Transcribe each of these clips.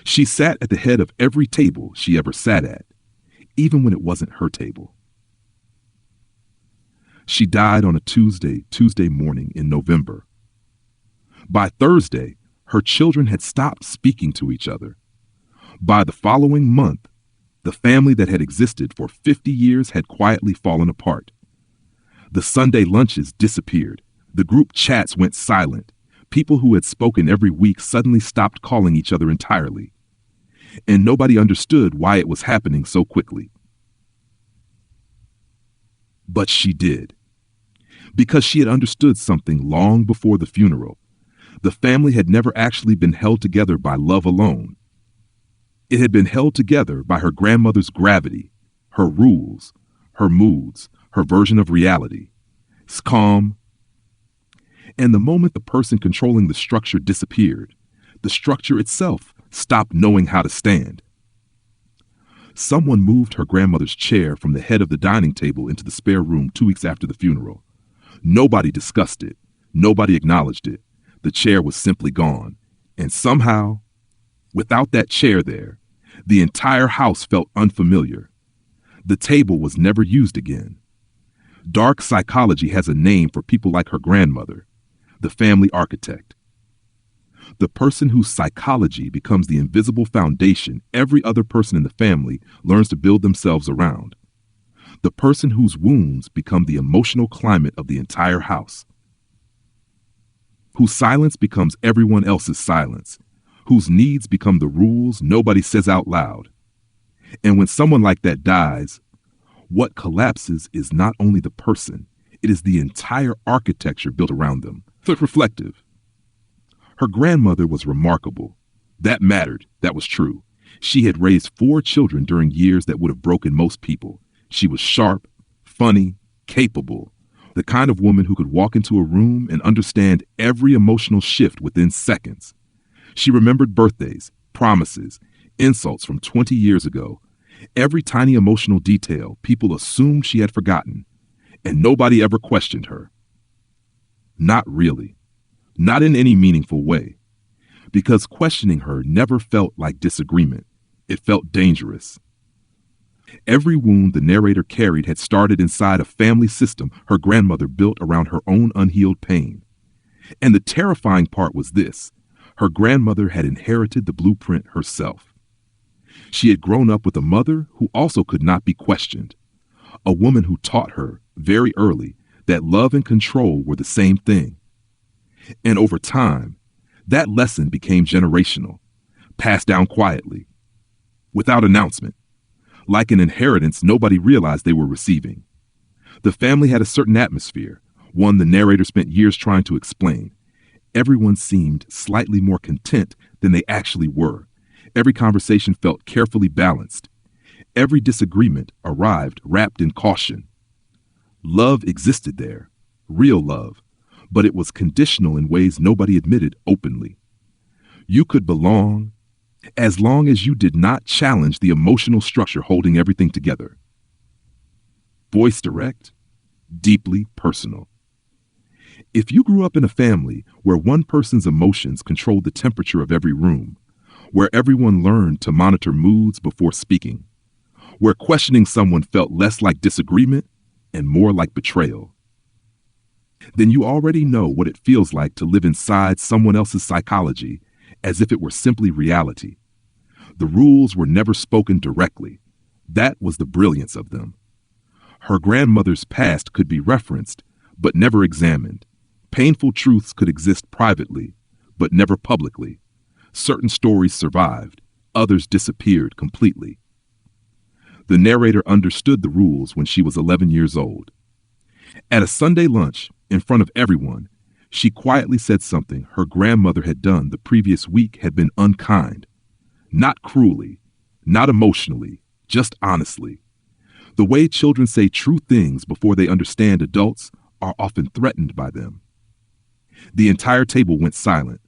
She sat at the head of every table she ever sat at, even when it wasn't her table. She died on a Tuesday morning in November. By Thursday, her children had stopped speaking to each other. By the following month, the family that had existed for 50 years had quietly fallen apart. The Sunday lunches disappeared. The group chats went silent. People who had spoken every week suddenly stopped calling each other entirely. And nobody understood why it was happening so quickly. But she did. Because she had understood something long before the funeral. The family had never actually been held together by love alone. It had been held together by her grandmother's gravity, her rules, her moods, her version of reality. It's calm. And the moment the person controlling the structure disappeared, the structure itself stopped knowing how to stand. Someone moved her grandmother's chair from the head of the dining table into the spare room 2 weeks after the funeral. Nobody discussed it. Nobody acknowledged it. The chair was simply gone. And somehow, without that chair there, the entire house felt unfamiliar. The table was never used again. Dark psychology has a name for people like her grandmother, the family architect. The person whose psychology becomes the invisible foundation every other person in the family learns to build themselves around. The person whose wounds become the emotional climate of the entire house. Whose silence becomes everyone else's silence. Whose needs become the rules nobody says out loud. And when someone like that dies, what collapses is not only the person, it is the entire architecture built around them. Reflective. Her grandmother was remarkable. That mattered. That was true. She had raised 4 children during years that would have broken most people. She was sharp, funny, capable, the kind of woman who could walk into a room and understand every emotional shift within seconds. She remembered birthdays, promises, insults from 20 years ago. Every tiny emotional detail people assumed she had forgotten, and nobody ever questioned her. Not really. Not in any meaningful way. Because questioning her never felt like disagreement. It felt dangerous. Every wound the narrator carried had started inside a family system her grandmother built around her own unhealed pain. And the terrifying part was this: her grandmother had inherited the blueprint herself. She had grown up with a mother who also could not be questioned, a woman who taught her, very early, that love and control were the same thing. And over time, that lesson became generational, passed down quietly, without announcement, like an inheritance nobody realized they were receiving. The family had a certain atmosphere, one the narrator spent years trying to explain. Everyone seemed slightly more content than they actually were. Every conversation felt carefully balanced. Every disagreement arrived wrapped in caution. Love existed there, real love, but it was conditional in ways nobody admitted openly. You could belong as long as you did not challenge the emotional structure holding everything together. Voice direct, deeply personal. If you grew up in a family where one person's emotions controlled the temperature of every room, where everyone learned to monitor moods before speaking, where questioning someone felt less like disagreement and more like betrayal, then you already know what it feels like to live inside someone else's psychology as if it were simply reality. The rules were never spoken directly. That was the brilliance of them. Her grandmother's past could be referenced, but never examined. Painful truths could exist privately, but never publicly. Certain stories survived, others disappeared completely. The narrator understood the rules when she was 11 years old. At a Sunday lunch, in front of everyone, she quietly said something her grandmother had done the previous week had been unkind. Not cruelly, not emotionally, just honestly. The way children say true things before they understand adults are often threatened by them. The entire table went silent.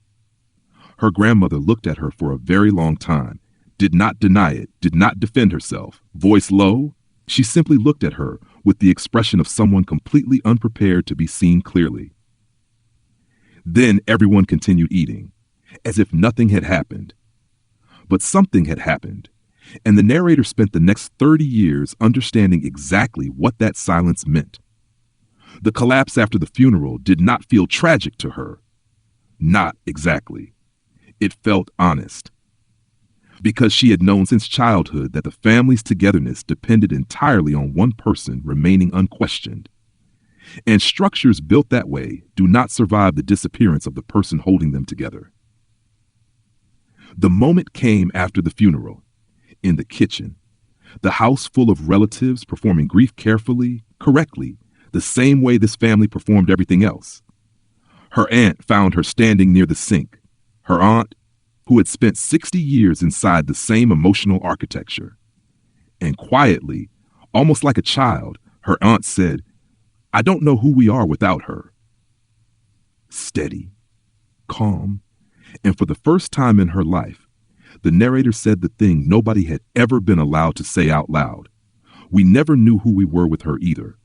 Her grandmother looked at her for a very long time, did not deny it, did not defend herself. Voice low, she simply looked at her with the expression of someone completely unprepared to be seen clearly. Then everyone continued eating, as if nothing had happened. But something had happened, and the narrator spent the next 30 years understanding exactly what that silence meant. The collapse after the funeral did not feel tragic to her. Not exactly. It felt honest. Because she had known since childhood that the family's togetherness depended entirely on one person remaining unquestioned. And structures built that way do not survive the disappearance of the person holding them together. The moment came after the funeral, in the kitchen, the house full of relatives performing grief carefully, correctly, the same way this family performed everything else. Her aunt found her standing near the sink. Her aunt, who had spent 60 years inside the same emotional architecture. And quietly, almost like a child, her aunt said, "I don't know who we are without her." Steady, calm, and for the first time in her life, the narrator said the thing nobody had ever been allowed to say out loud. We never knew who we were with her either.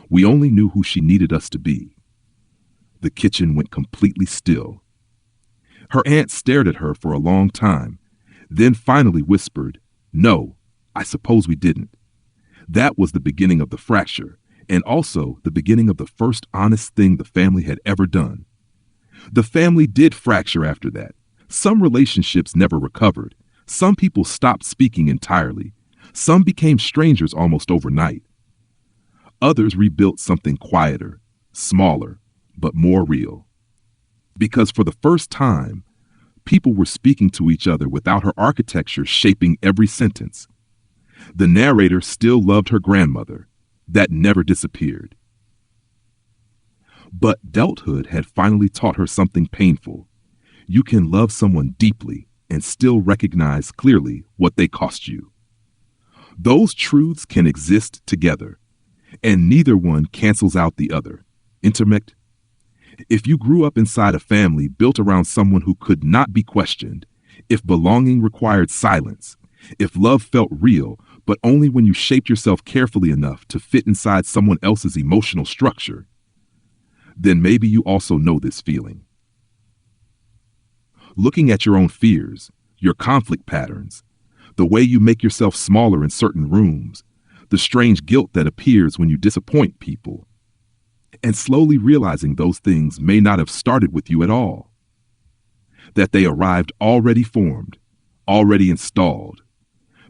We only knew who she needed us to be. The kitchen went completely still. Her aunt stared at her for a long time, then finally whispered, "No, I suppose we didn't." That was the beginning of the fracture, and also the beginning of the first honest thing the family had ever done. The family did fracture after that. Some relationships never recovered. Some people stopped speaking entirely. Some became strangers almost overnight. Others rebuilt something quieter, smaller, but more real. Because for the first time, people were speaking to each other without her architecture shaping every sentence. The narrator still loved her grandmother. That never disappeared. But adulthood had finally taught her something painful. You can love someone deeply and still recognize clearly what they cost you. Those truths can exist together, and neither one cancels out the other. Intermect. If you grew up inside a family built around someone who could not be questioned, if belonging required silence, if love felt real, but only when you shaped yourself carefully enough to fit inside someone else's emotional structure, then maybe you also know this feeling. Looking at your own fears, your conflict patterns, the way you make yourself smaller in certain rooms, the strange guilt that appears when you disappoint people, and slowly realizing those things may not have started with you at all, that they arrived already formed, already installed,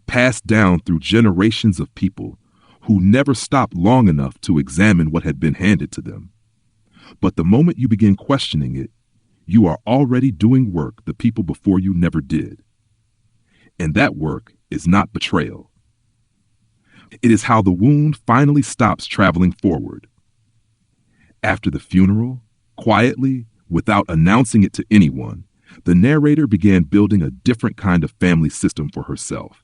passed down through generations of people who never stopped long enough to examine what had been handed to them. But the moment you begin questioning it, you are already doing work the people before you never did. And that work is not betrayal. It is how the wound finally stops traveling forward. After the funeral, quietly, without announcing it to anyone, the narrator began building a different kind of family system for herself.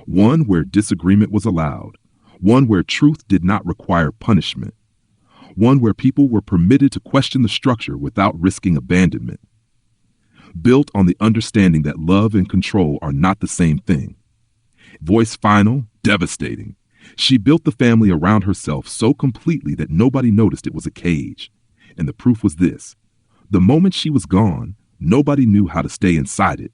One where disagreement was allowed, one where truth did not require punishment, one where people were permitted to question the structure without risking abandonment. Built on the understanding that love and control are not the same thing. Voice final, devastating. She built the family around herself so completely that nobody noticed it was a cage. And the proof was this: the moment she was gone, nobody knew how to stay inside it.